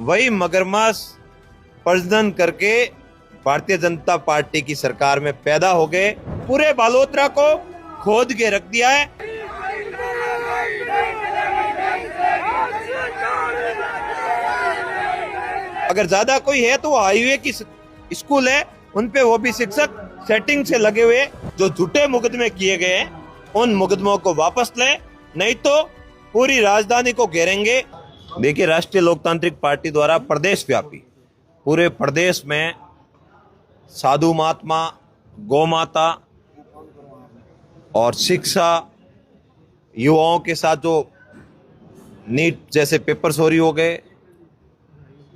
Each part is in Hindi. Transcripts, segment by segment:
वही मगरमच्छ प्रजनन करके भारतीय जनता पार्टी की सरकार में पैदा हो गए। पूरे बालोतरा को खोद के रख दिया है। अगर ज्यादा कोई है तो हाईवे की स्कूल है, उनपे वो भी शिक्षक सेटिंग से लगे हुए, जो झूठे मुकदमे किए गए हैं उन मुकदमों को वापस लें, नहीं तो पूरी राजधानी को घेरेंगे। देखिए, राष्ट्रीय लोकतांत्रिक पार्टी द्वारा प्रदेश व्यापी पूरे प्रदेश में साधु महात्मा, गौ माता और शिक्षा, युवाओं के साथ जो नीट जैसे पेपर चोरी हो गए,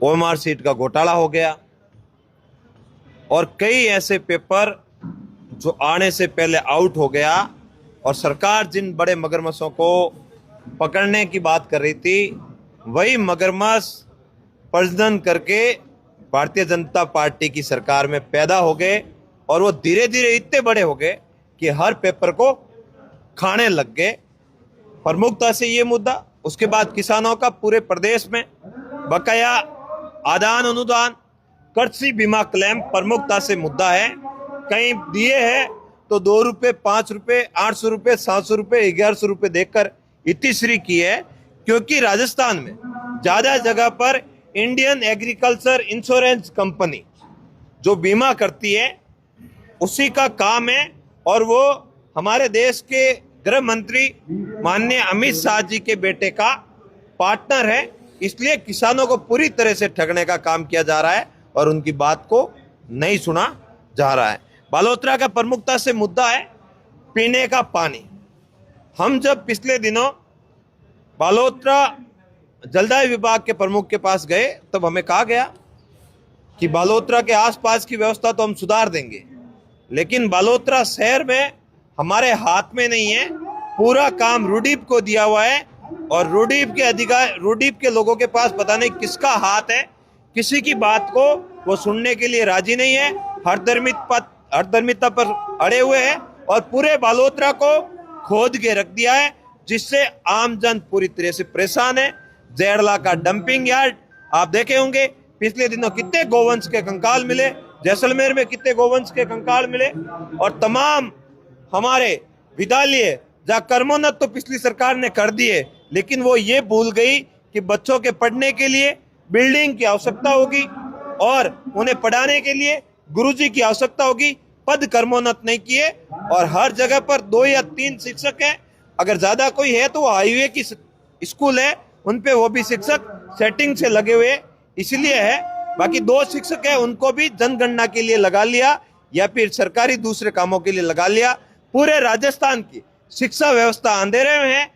ओएमआर सीट का घोटाला हो गया और कई ऐसे पेपर जो आने से पहले आउट हो गया, और सरकार जिन बड़े मगरमच्छों को पकड़ने की बात कर रही थी, वही मगरमच्छ प्रजनन करके भारतीय जनता पार्टी की सरकार में पैदा हो गए और वो धीरे धीरे इतने बड़े हो गए कि हर पेपर को खाने लग गए। प्रमुखता से ये मुद्दा, उसके बाद किसानों का पूरे प्रदेश में बकाया आदान अनुदान, कृषि बीमा क्लेम प्रमुखता से मुद्दा है। कहीं दिए हैं तो 2 रुपये, 5 रुपये, 800 रुपये, 700 रुपये, 1100 रुपये देकर इतिश्री की है, क्योंकि राजस्थान में ज्यादा जगह पर इंडियन एग्रीकल्चर इंश्योरेंस कंपनी जो बीमा करती है उसी का काम है, और वो हमारे देश के गृह मंत्री माननीय अमित शाह जी के बेटे का पार्टनर है। इसलिए किसानों को पूरी तरह से ठगने का काम किया जा रहा है और उनकी बात को नहीं सुना जा रहा है। बालोतरा का प्रमुखता से मुद्दा है पीने का पानी। हम जब पिछले दिनों बालोतरा जलदाय विभाग के प्रमुख के पास गए, तब हमें कहा गया कि बालोतरा के आसपास की व्यवस्था तो हम सुधार देंगे, लेकिन बालोतरा शहर में हमारे हाथ में नहीं है, पूरा काम रूडीप को दिया हुआ है और रूडीप के लोगों के पास पता नहीं किसका हाथ है, किसी की बात को वो सुनने के लिए राजी नहीं है, हरदर्मिता पर अड़े हुए हैं और पूरे बालोतरा को खोद के रख दिया है, जिससे आम जन पूरी तरह से परेशान है। जेड़ला का डंपिंग यार्ड आप देखे होंगे, पिछले दिनों कितने गोवंश के कंकाल मिले, जैसलमेर में कितने गोवंश के कंकाल मिले, और तमाम हमारे विद्यालय जहाँ कर्मोन्नत तो पिछली सरकार ने कर दिए, लेकिन वो ये भूल गई कि बच्चों के पढ़ने के लिए बिल्डिंग की आवश्यकता होगी और उन्हें पढ़ाने के लिए गुरुजी की आवश्यकता होगी। पद कर्मोन्नत नहीं किए और हर जगह पर 2 या 3 शिक्षक हैं। अगर ज्यादा कोई है तो हाईवे की स्कूल है, उनपे वो भी शिक्षक सेटिंग से लगे हुए इसलिए है। बाकी 2 शिक्षक है, उनको भी जनगणना के लिए लगा लिया या फिर सरकारी दूसरे कामों के लिए लगा लिया। पूरे राजस्थान की शिक्षा व्यवस्था अंधेरे में है।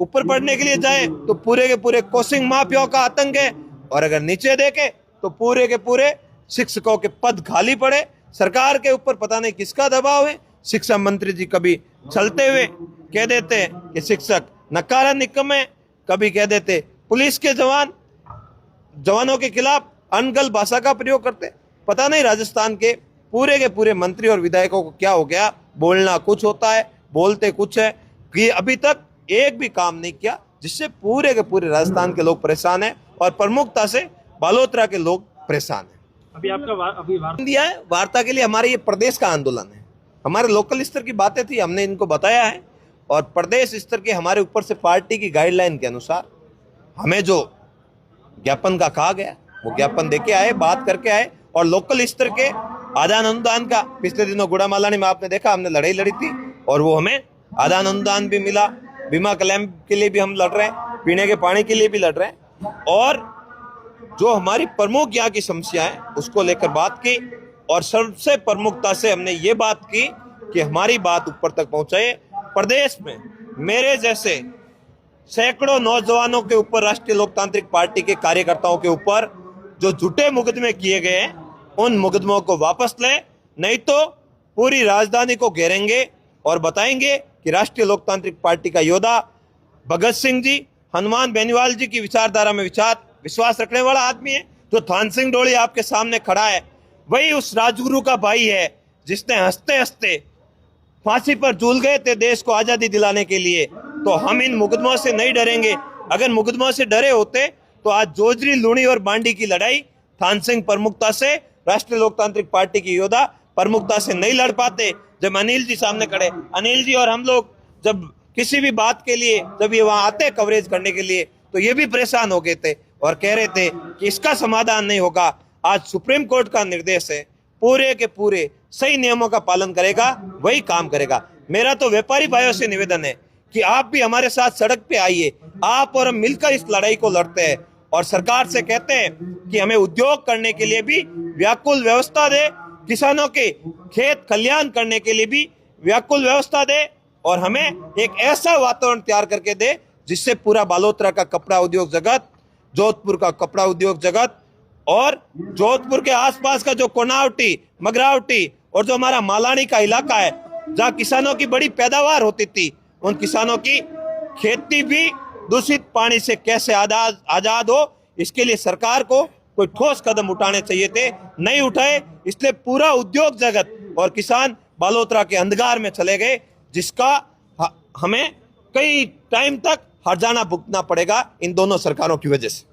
ऊपर पढ़ने के लिए जाए तो पूरे के पूरे कोचिंग माफियाओं का आतंक है, और अगर नीचे देखे तो पूरे के पूरे शिक्षकों के पद खाली पड़े। सरकार के ऊपर पता नहीं किसका दबाव है। शिक्षा मंत्री जी कभी चलते हुए कह देते हैं कि शिक्षक नकारा निकम्मे, कभी कह देते पुलिस के जवानों के खिलाफ अनगल भाषा का प्रयोग करते। पता नहीं राजस्थान के पूरे मंत्री और विधायकों को क्या हो गया, बोलना कुछ होता है, बोलते कुछ है, कि अभी तक एक भी काम नहीं किया, जिससे पूरे के पूरे राजस्थान के लोग परेशान हैं और प्रमुखता से बालोतरा के लोग परेशान हैं। अभी आपका दिया है वार्ता के लिए, हमारे ये प्रदेश का आंदोलन है। हमारे लोकल स्तर की बातें थी, हमने इनको बताया है, और प्रदेश स्तर के हमारे ऊपर से पार्टी की गाइडलाइन के अनुसार हमें जो ज्ञापन का कहा गया वो ज्ञापन देके आए, बात करके आए। और लोकल स्तर के आदान अनुदान का पिछले दिनों गुड़ामालानी में आपने देखा, हमने लड़ाई लड़ी थी और वो हमें आदान अनुदान भी मिला। बीमा क्लेम के लिए भी हम लड़ रहे हैं, पीने के पानी के लिए भी लड़ रहे हैं, और जो हमारी प्रमुख यहाँ की समस्या है उसको लेकर बात की। और सबसे प्रमुखता से हमने ये बात की कि हमारी बात ऊपर तक पहुंचाए। प्रदेश में मेरे जैसे सैकड़ों नौजवानों के ऊपर, राष्ट्रीय लोकतांत्रिक पार्टी के कार्यकर्ताओं के ऊपर जो झूठे मुकदमे किए गए हैं, उन मुकदमों को वापस लें, नहीं तो पूरी राजधानी को घेरेंगे और बताएंगे कि राष्ट्रीय लोकतांत्रिक पार्टी का योद्धा भगत सिंह जी, हनुमान बेनीवाल जी की विचारधारा में विश्वास रखने वाला आदमी है। जो थान सिंह डोली आपके सामने खड़ा है, वही उस राजगुरु का भाई है जिसने हंसते हंसते फांसी पर झूल गए थे देश को आजादी दिलाने के लिए। तो हम इन मुकदमों से नहीं डरेंगे। अगर मुकदमों से डरे होते तो आज जोजरी, लूणी और बांडी की लड़ाई थान सिंह प्रमुखता से, राष्ट्रीय लोकतांत्रिक पार्टी की योद्धा प्रमुखता से नहीं लड़ पाते। जब अनिल जी सामने खड़े, अनिल जी और हम लोग जब किसी भी बात के लिए जब ये वहां आते कवरेज करने के लिए, तो ये भी परेशान हो गए थे और कह रहे थे कि इसका समाधान नहीं होगा। आज सुप्रीम कोर्ट का निर्देश है, पूरे के पूरे सही नियमों का पालन करेगा, वही काम करेगा। मेरा तो व्यापारी भाइयों से निवेदन है कि आप भी हमारे साथ सड़क पे आइए, आप और हम मिलकर इस लड़ाई को लड़ते हैं और सरकार से कहते हैं कि हमें उद्योग करने के लिए भी व्याकुल व्यवस्था दे, किसानों के खेत खलियान करने के लिए भी व्याकुल व्यवस्था दे और हमें एक ऐसा वातावरण तैयार करके दे जिससे पूरा बालोतरा का कपड़ा उद्योग जगत, जोधपुर का कपड़ा उद्योग जगत और जोधपुर के आसपास का जो कोनावटी, मगरावटी और जो हमारा मालानी का इलाका है, जहाँ किसानों की बड़ी पैदावार होती थी, उन किसानों की खेती भी दूषित पानी से कैसे आजाद हो, इसके लिए सरकार को कोई ठोस कदम उठाने चाहिए थे, नहीं उठाए। इसलिए पूरा उद्योग जगत और किसान बालोतरा के अंधकार में चले गए, जिसका हमें कई टाइम तक हर्जाना भुगतना पड़ेगा इन दोनों सरकारों की वजह से।